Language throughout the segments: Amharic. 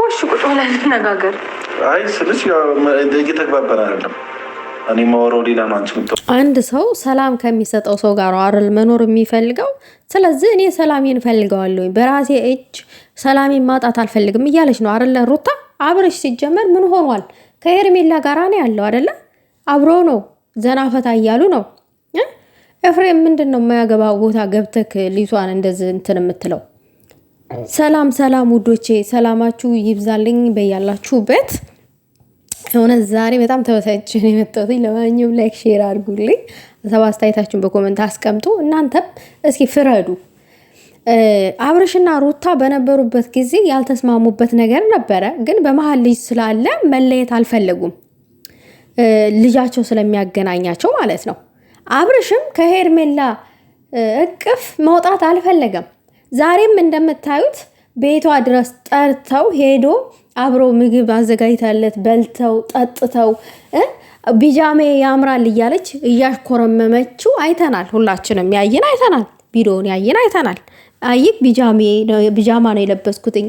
እሺ ቁጭ ብለን እንነጋገር። አይ ስልሽ ያው እየተግባባን አይደለም። እኔ ማወራው ሌላ ነው። አንድ ሰው ሰላም ከሚሰጠው ሰው ጋር አይደል መኖር የሚፈልገው። ስለዚህ እኔ ሰላሜን ፈልገዋለሁ፣ በራሴ እጅ ሰላሜን ማጣት አልፈልግም እያለች ነው አይደለ ሩታ። አብርሽ ሲጀመር ምን ሆኗል? ከሄርሜላ ጋር ነው ያለው አይደለ? አብሮ ነው ዘናፈታ እያሉ ነው። ኤፍሬም ምንድነው የማያገባ ቦታ ገብተክ ሊቷን እንደዚህ እንትን የምትለው? ሰላም ሰላም ውዶቼ፣ ሰላማችሁ ይብዛልኝ በያላችሁበት። የሆነ ዛሬ በጣም ተበሳጭቼ ነው የመጣሁት። ለማንኛውም ላይክ ሼር አድርጉልኝ፣ ሀሳብ አስተያየታችሁን በኮሜንት አስቀምጡ። እናንተም እስኪ ፍረዱ። አብርሽና ሩታ በነበሩበት ጊዜ ያልተስማሙበት ነገር ነበረ፣ ግን በመሀል ልጅ ስላለ መለየት አልፈለጉም። ልጃቸው ስለሚያገናኛቸው ማለት ነው። አብርሽም ከሄርሜላ እቅፍ መውጣት አልፈለገም። ዛሬም እንደምታዩት ቤቷ ድረስ ጠርተው ሄዶ አብሮ ምግብ አዘጋጅታለት በልተው ጠጥተው ቢጃሜ ያምራል እያለች እያሽኮረመመችው አይተናል። ሁላችንም ያየን አይተናል። ቪዲዮውን ያየን አይተናል። አይክ ቢጃማ ነው የለበስኩትኝ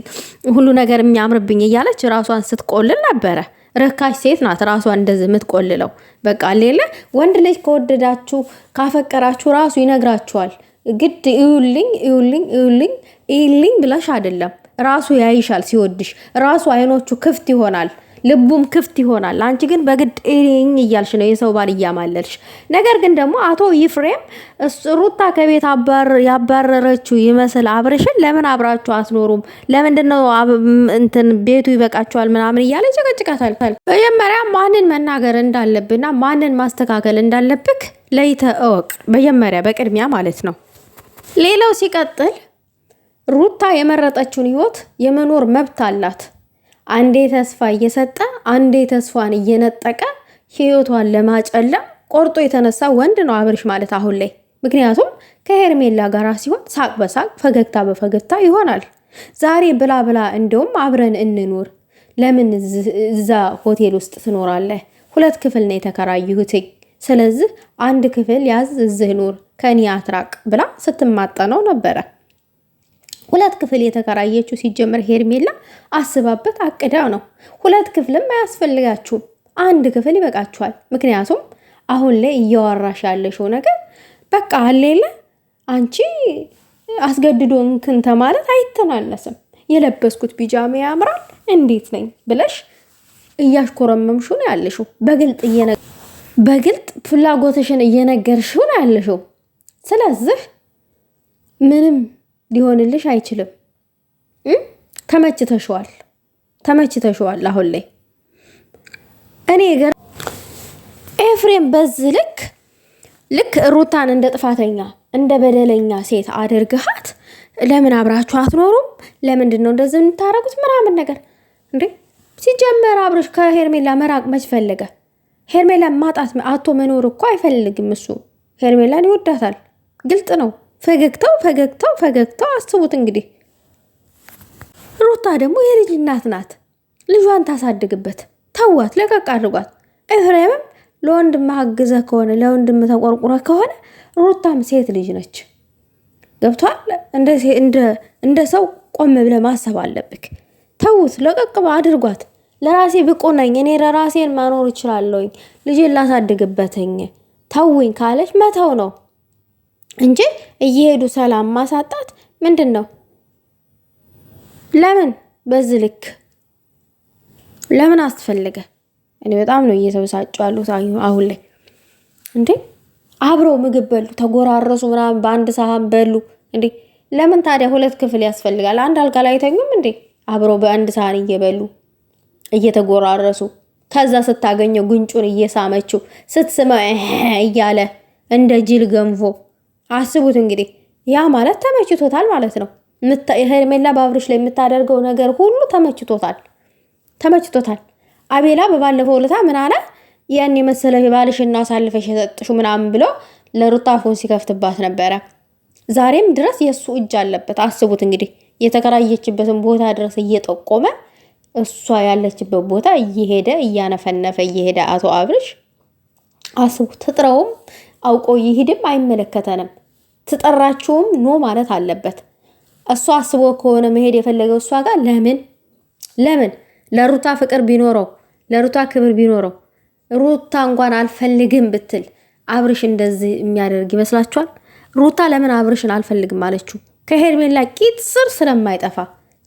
ሁሉ ነገር የሚያምርብኝ እያለች ራሷን ስትቆልል ነበረ። ረካሽ ሴት ናት ራሷን እንደዚህ የምትቆልለው። በቃ ሌለ ወንድ ልጅ ከወደዳችሁ ካፈቀራችሁ ራሱ ይነግራችኋል። ግድ እዩልኝ ብለሽ አይደለም፣ ራሱ ያይሻል። ሲወድሽ ራሱ አይኖቹ ክፍት ይሆናል፣ ልቡም ክፍት ይሆናል። አንቺ ግን በግድ እዩልኝ እያልሽ ነው የሰው ባል እያማለልሽ። ነገር ግን ደግሞ አቶ ይፍሬም ሩታ ከቤት ያባረረችው ይመስል አብርሽን ለምን አብራችሁ አትኖሩም? ለምንድነው እንትን ቤቱ ይበቃችኋል ምናምን እያለ ጨቀጭቃታል። መጀመሪያ ማንን መናገር እንዳለብና ማንን ማስተካከል እንዳለብክ ለይተ እወቅ። መጀመሪያ በቅድሚያ ማለት ነው። ሌላው ሲቀጥል ሩታ የመረጠችውን ህይወት የመኖር መብት አላት። አንዴ ተስፋ እየሰጠ አንዴ ተስፋን እየነጠቀ ህይወቷን ለማጨለም ቆርጦ የተነሳ ወንድ ነው አብርሽ ማለት አሁን ላይ። ምክንያቱም ከሄርሜላ ጋር ሲሆን ሳቅ በሳቅ ፈገግታ በፈገግታ ይሆናል። ዛሬ ብላ እንደውም አብረን እንኑር፣ ለምን እዛ ሆቴል ውስጥ ትኖራለህ? 2 ክፍል ነው የተከራዩት፣ ስለዚህ 1 ክፍል ያዝ፣ እዚህ ኑር፣ ከኔ አትራቅ ብላ ስትማጠነው ነበረ። 2 ክፍል የተከራየችው ሲጀመር ሄርሜላ አስባበት አቅዳ ነው። 2 ክፍልም አያስፈልጋችሁም፣ 1 ክፍል ይበቃችኋል። ምክንያቱም አሁን ላይ እያወራሽ ያለሽው ነገር በቃ አሌለ አንቺ አስገድዶ እንክንተ ማለት አይተናነስም። የለበስኩት ቢጃማ ያምራል እንዴት ነኝ ብለሽ እያሽኮረመምሽው ነው ያለሽው። በግልጥ ፍላጎትሽን እየነገርሽው ነው ያለሽው። ስለዚህ ምንም ሊሆንልሽ አይችልም። ተመችተሽዋል አሁን ላይ። እኔ ገር ኤፍሬም በዚህ ልክ ሩታን እንደ ጥፋተኛ እንደ በደለኛ ሴት አድርግሃት ለምን አብራችሁ አትኖሩም? ለምንድን ነው እንደዚህ የምታረጉት? ምናምን ነገር እንዴ! ሲጀመር አብርሽ ከሄርሜላ መራቅ መች ፈለገ? ሄርሜላ ማጣት አቶ መኖር እኮ አይፈልግም እሱ። ሄርሜላን ይወዳታል፣ ግልጥ ነው። ፈገግታው አስቡት እንግዲህ። ሩታ ደግሞ የልጅ እናት ናት። ልጇን ታሳድግበት። ተዋት፣ ለቀቅ አድርጓት። ኤፍሬምም ለወንድም አግዘ ከሆነ ለወንድም ተቆርቁረ ከሆነ ሩታም ሴት ልጅ ነች። ገብቷል? እንደ ሰው ቆም ብለ ማሰብ አለብክ። ተውት፣ ለቀቅ አድርጓት። ለራሴ ብቁ ነኝ እኔ ለራሴን ማኖር እችላለሁኝ፣ ልጄን ላሳድግበትኝ ተውኝ ካለች መተው ነው እንጂ እየሄዱ ሰላም ማሳጣት ምንድን ነው? ለምን በዚህ ልክ ለምን አስፈልገ? እኔ በጣም ነው እየተበሳጨው ያሉት አሁን ላይ። እንዴ አብረው ምግብ በሉ፣ ተጎራረሱ ምናምን፣ በአንድ ሳህን በሉ። እንዴ ለምን ታዲያ 2 ክፍል ያስፈልጋል? አንድ አልጋ ላይ አይተኙም እንዴ? አብረው በአንድ ሳህን እየበሉ እየተጎራረሱ፣ ከዛ ስታገኘው ጉንጩን እየሳመችው ስትስመው እያለ እንደ ጅል ገንፎ። አስቡት እንግዲህ። ያ ማለት ተመችቶታል ማለት ነው። ሄርሜላ በአብርሽ ላይ የምታደርገው ነገር ሁሉ ተመችቶታል። አቤላ በባለፈው ዕለት ምን አለ? ያን የመሰለ ባልሽና አሳልፈሽ የሰጥሽው ምናምን ብሎ ለሩታ ፎን ሲከፍትባት ነበረ። ዛሬም ድረስ የሱ እጅ አለበት። አስቡት እንግዲህ። የተከራየችበትን ቦታ ድረስ እየጠቆመ እሷ ያለችበት ቦታ እየሄደ እያነፈነፈ እየሄደ አቶ አብርሽ አስቡት። ትጥረውም አውቆ ይሄድም አይመለከተንም። ትጠራችሁም ኖ ማለት አለበት። እሷ አስቦ ከሆነ መሄድ የፈለገው እሷ ጋር ለምን ለምን ለሩታ ፍቅር ቢኖረው ለሩታ ክብር ቢኖረው ሩታ እንኳን አልፈልግም ብትል አብርሽ እንደዚህ የሚያደርግ ይመስላችኋል? ሩታ ለምን አብርሽን አልፈልግም አለችው? ከሄርሜላ ቂጥ ስር ስለማይጠፋ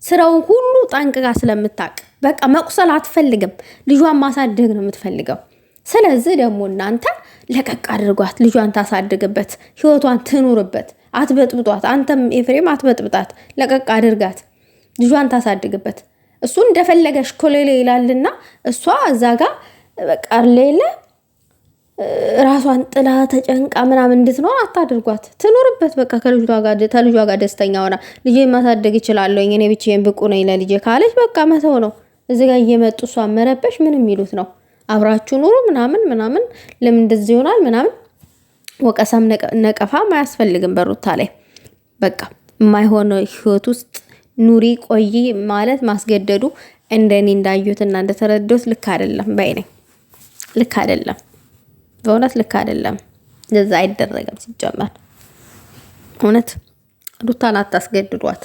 ስራውን ሁሉ ጠንቅቃ ስለምታቅ በቃ መቁሰል አትፈልግም። ልጇን ማሳደግ ነው የምትፈልገው። ስለዚህ ደግሞ እናንተ ለቀቅ አድርጓት፣ ልጇን ታሳድግበት፣ ህይወቷን ትኑርበት። አትበጥብጧት። አንተም ኤፍሬም አትበጥብጣት፣ ለቀቅ አድርጋት፣ ልጇን ታሳድግበት። እሱ እንደፈለገሽ ኮሌሌ ይላልና እሷ እዛ ጋር በቃ ሌለ ራሷን ጥላ ተጨንቃ ምናምን እንድትኖር አታድርጓት። ትኖርበት በቃ ከልጇ ጋር ደስተኛ ሆና ልጄ ማሳደግ ይችላለሁ እኔ ብቻዬን ብቁ ነኝ ለልጄ ካለች በቃ መተው ነው። እዚህ ጋር እየመጡ እሷ መረበሽ ምን የሚሉት ነው? አብራችሁ ኑሩ ምናምን ለምን እንደዚህ ይሆናል ምናምን ወቀሳም ነቀፋም አያስፈልግም። በሩታ ላይ በቃ የማይሆነ ህይወት ውስጥ ኑሪ ቆይ ማለት ማስገደዱ እንደኔ እንዳዩትና እንደተረዱት ልክ አይደለም። በእኔ ልክ አይደለም፣ በእውነት ልክ አይደለም። እንደዛ አይደረግም። ሲጀመር እውነት ሩታን አታስገድዷት።